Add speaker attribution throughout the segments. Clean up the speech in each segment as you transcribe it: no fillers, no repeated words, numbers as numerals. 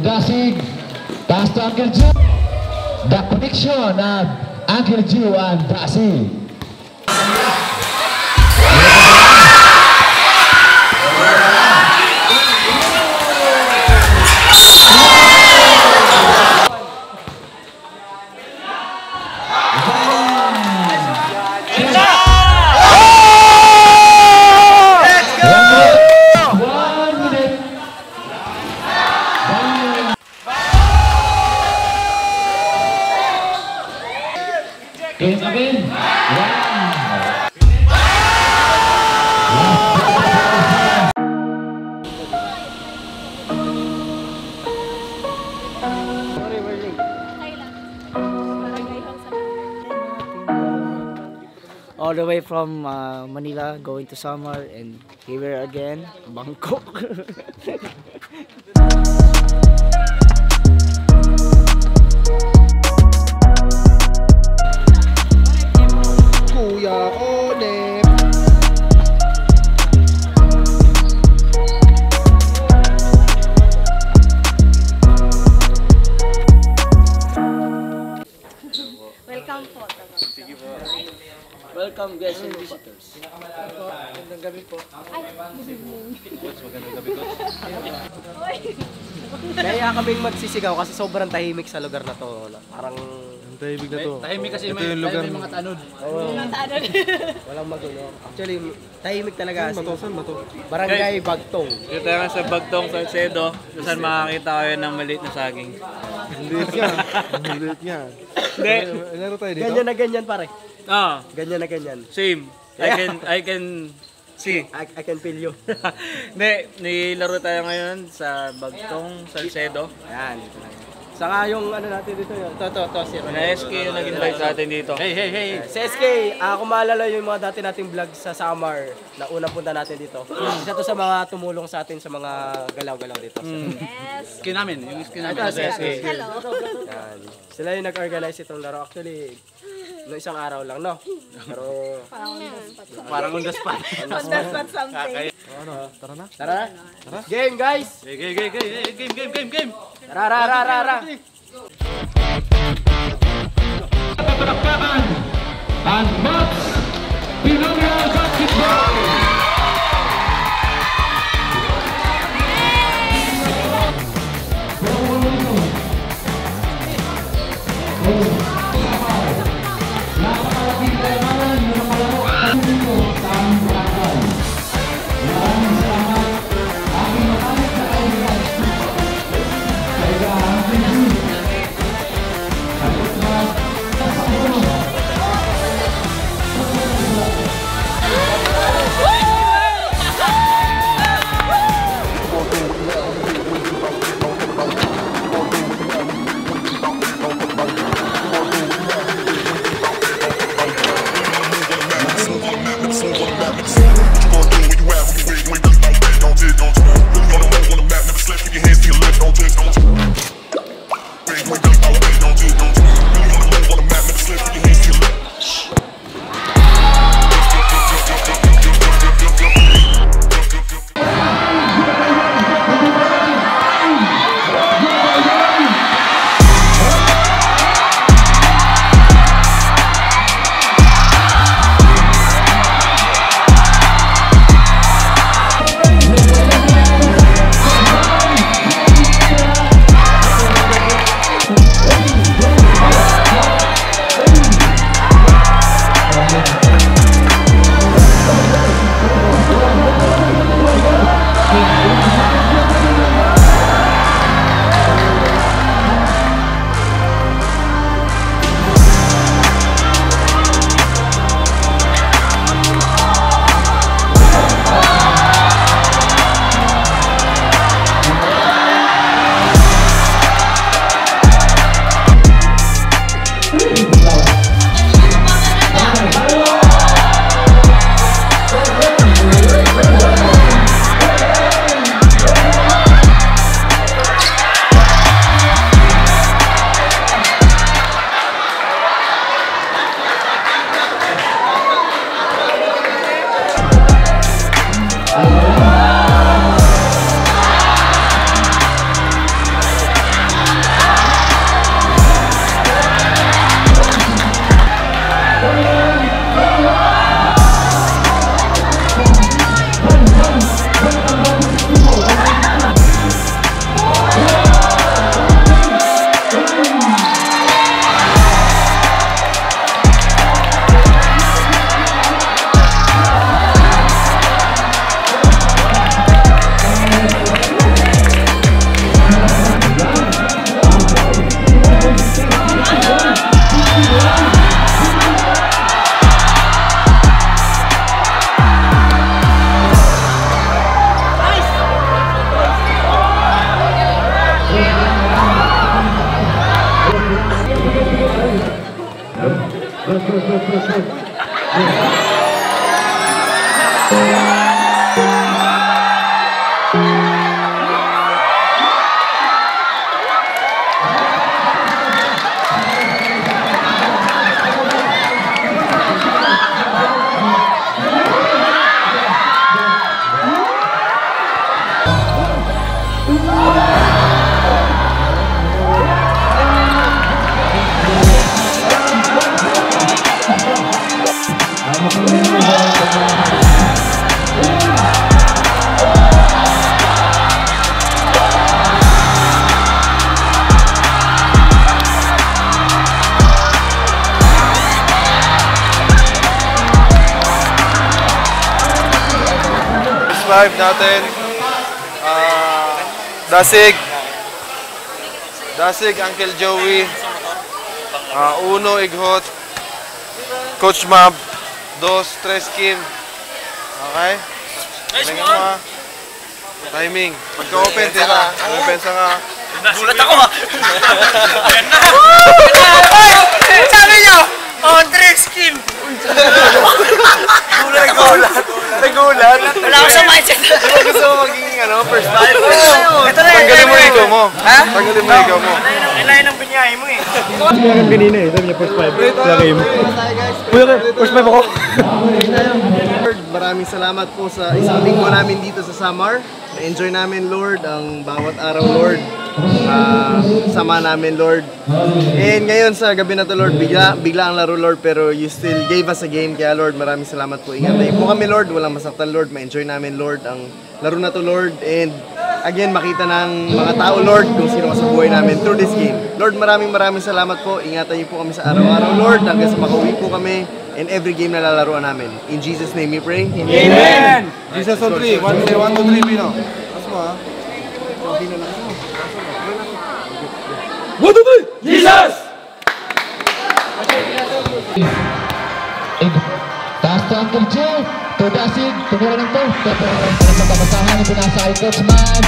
Speaker 1: Dasig, taas to Uncle Joe. The connection of Uncle Joe and Dasig. Game again. Wow.
Speaker 2: All the way from Manila going to Samar, and here we are again, Bangkok.
Speaker 3: Kuya Odep.
Speaker 4: Welcome po.
Speaker 3: Sige po.
Speaker 2: Welcome guests and visitors.
Speaker 3: Magandang gabi po.
Speaker 4: Ay, good evening.
Speaker 3: Coach, magandang gabi po.
Speaker 2: Kaya kaming magsisigaw kasi sobrang tahimik sa lugar na to. Parang
Speaker 3: Tahimik na to.
Speaker 5: Tahimik kasi
Speaker 3: ito yung lugar.
Speaker 5: may mga tanod.
Speaker 2: walang magulo. Actually, tahimik talaga.
Speaker 3: Saan ba to?
Speaker 2: Barangay Bagtong.
Speaker 5: Dito tayo sa Bagtong, Salcedo, kung saan makakita kayo ng maliit na saging.
Speaker 3: Liit nga. Liit nga.
Speaker 5: Hindi.
Speaker 3: Laro tayo dito?
Speaker 2: Ganyan na ganyan pare.
Speaker 5: Ah,
Speaker 2: Ganyan na ganyan.
Speaker 5: same. I can see.
Speaker 2: I can feel you.
Speaker 5: Hindi, nilaro tayo ngayon sa Bagtong, Salcedo.
Speaker 2: Ayan, dito lang. Saka yung ano natin dito yun. To, si Ron.
Speaker 5: Na SK yung nag-invite sa atin dito. Hey!
Speaker 2: Sa SK, kung maalala yung mga dati nating vlog sa Samar na unang punta natin dito. Isa to sa mga tumulong sa atin sa mga galaw-galaw dito.
Speaker 4: Yes.
Speaker 5: Skin namin, yung skin namin
Speaker 2: Ito,
Speaker 5: sa SK.
Speaker 4: Hello.
Speaker 2: Yan. Sila yung nag-organize itong laro. Actually, no isang araw lang, no? Pero,
Speaker 5: Parang on the spot.
Speaker 4: On the spot something.
Speaker 3: Ano? Tara na.
Speaker 2: tara. Game, guys!
Speaker 5: Game!
Speaker 2: Tara!
Speaker 1: Palakpakan ang Max Pinoy Basketball.
Speaker 3: Live natin. Dasig, Uncle Joey. Uno, Ighot. Coach Mab. 2, 3, Kim. Okay? Galingan mo ha. Timing. Pagka-open, tira. Opensa nga.
Speaker 5: Gulat ako ha! Sabi niyo! On trick skin! Nagulat. Wala ako sa mindset.
Speaker 3: Gusto mo magiging first time?
Speaker 5: Ito na
Speaker 3: Tanggalin mo ikaw mo.
Speaker 5: Ha?
Speaker 3: Tanggalin mo ikaw mo.
Speaker 5: Kailangan ng binyahe mo eh.
Speaker 6: Lord, maraming salamat po sa isang linggo namin dito sa Samar. Na-enjoy namin, Lord, ang bawat araw, Lord. Sama namin, Lord. And ngayon sa gabi na to, Lord, bigla ang laro, Lord, pero you still gave us a game. Kaya, Lord, maraming salamat po. Ingatay po kami, Lord. Walang masaktan, Lord. Ma-enjoy namin, Lord, ang laro na to, Lord. And again, makita ng mga tao, Lord, kung sino sa buhay namin through this game. Lord, maraming salamat po. Ingatan niyo po kami sa araw-araw, Lord, hanggang sa makauwi po kami in every game na lalaroan namin. In Jesus' name we pray.
Speaker 5: Amen!
Speaker 3: Jesus on 3. 1, 2, 3, Pino. Mas mo ha.
Speaker 5: Jesus!
Speaker 1: Taas to Uncle Joe. To Dasig. Tumira lang to. Pagkabasahan ito na sa Coach Man.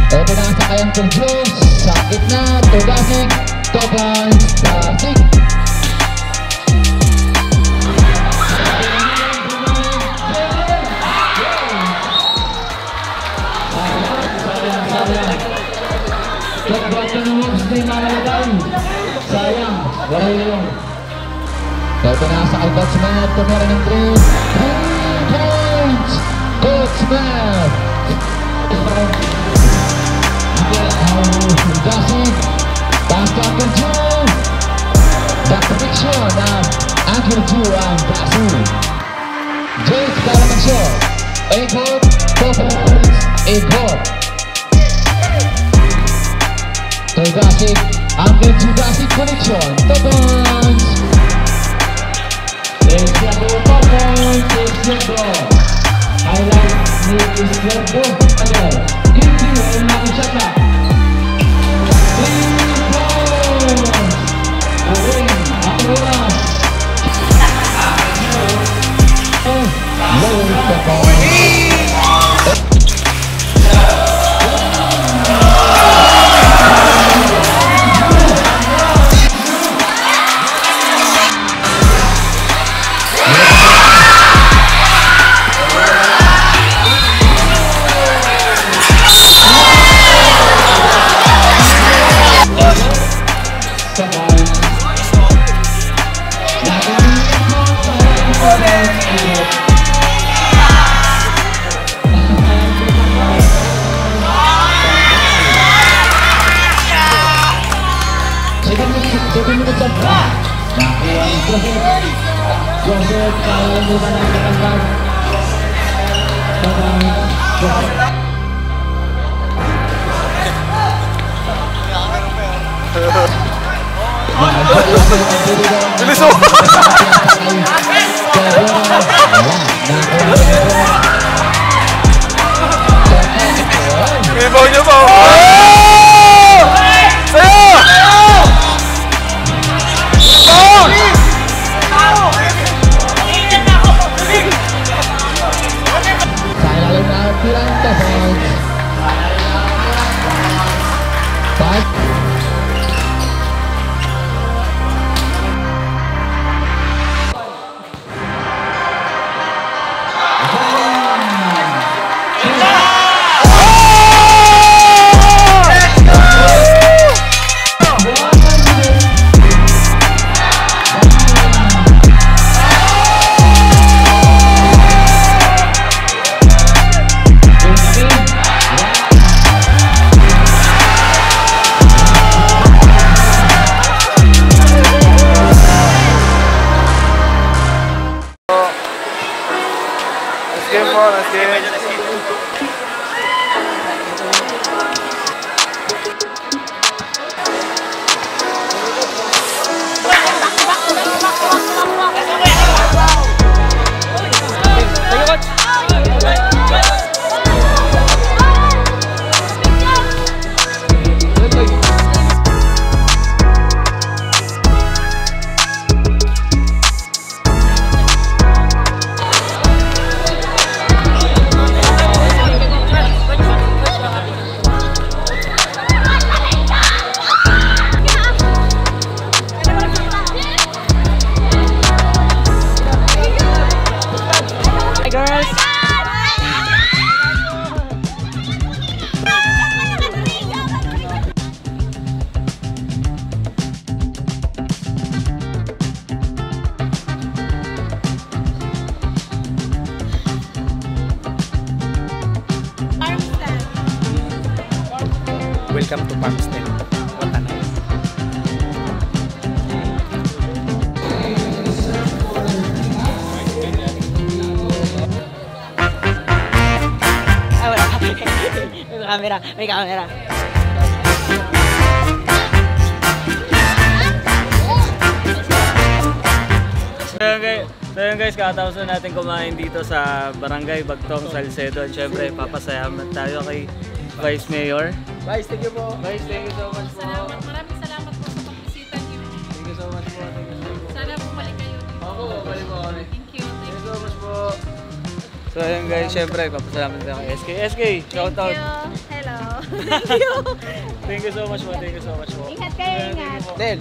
Speaker 1: Ito na sa kay Uncle Joe. Sa gitna. To Dasig. Topan. Dasig. Sayang, wala yun. Ito na sa kay Coach Man. Tumira ng 3 points. Coach Man. Dasig. Taas to Uncle Joe. The prediction ng Uncle Joe ang Dasig. James para mag-shot. Ighot. 2 points. Ighot. To Dasig. Uncle Joe Dasig connection. 2 points. Example 4 points. Example. Highlight ni Islerdo. Agad. Kim ang nakashot na. 3 points. Uwing. Ang oras. Low the ball.
Speaker 3: Bilis mo! Ibaw niyo pa! Sayo!
Speaker 2: Welcome to Farmstead. What a nice.
Speaker 7: May camera.
Speaker 5: So yun guys, katapos na natin kumain dito sa Barangay Bagtong, Salcedo. At syempre, papasayaman tayo kay Vice Mayor.
Speaker 2: Guys, thank you po.
Speaker 5: Vice, thank you so much po.
Speaker 4: Maraming salamat po sa pagbisita niyo.
Speaker 5: Thank you so much po. Thank you so much.
Speaker 4: Sana bumalik kayo.
Speaker 5: Ako, balik po kami.
Speaker 4: Thank you.
Speaker 5: Thank you so much po. So ayun guys, syempre, papasalamat tayo kay SK. SK, shout out.
Speaker 4: Hello. Thank you.
Speaker 5: Thank you so much po. Thank you so much po.
Speaker 4: Ingat kayo, ingat.
Speaker 2: Del,